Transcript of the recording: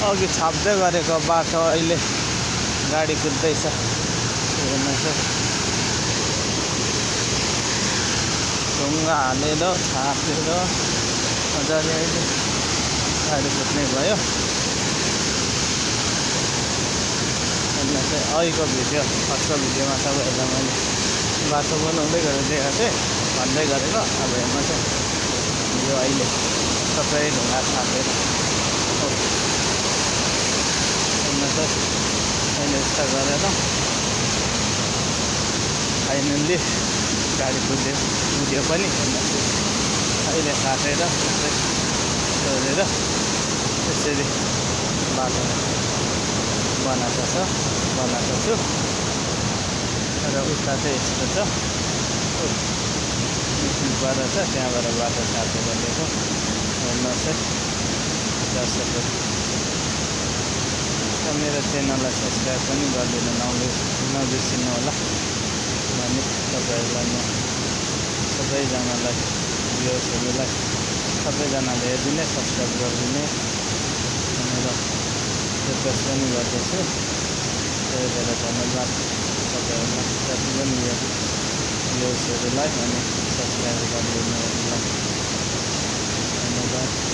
अघि छाप्दै गरेको बाटो अहिले गाडी कुद्दैछ हेर्नुहोस् ढुङ्गा हालेर छापेर मजाले अहिले गाडी कुद्ने भयो। हेर्नुहोस् अहिलेको भिडियो फर्स्टको भिडियोमा तपाईँहरूलाई मैले बाटो बनाउँदै गरेर देखाएको थिएँ भन्दै गरेको। अब हेर्नुहोस् यो अहिले सबै ढुङ्गा छापेर हेर्नुहोस् अहिले यस्तो गरेर फाइनल्ली गाडी कुद्यो पनि हेर्नुहोस् अहिले काटेर सबै गरेर त्यसरी बाटो बनाएको छु र उता चाहिँ यस्तो छ पर छ त्यहाँबाट बाटो छापेर दिएको हेर्नुहोस् दर्शकहरू। मेरो च्यानललाई सब्सक्राइब पनि गरिदिनु नबिर्सिनु होला भने तपाईँहरूलाई म सबैजनालाई भ्युअर्सहरूलाई सबैजनाले हेरिदिने सब्सक्राइब गरिदिने भनेर रिक्वेस्ट पनि गर्दछु। धेरै धेरै धन्यवाद तपाईँहरूलाई जति पनि यो भ्युअर्सहरूलाई अनि सब्सक्राइब गरिदिनुलाई धन्यवाद।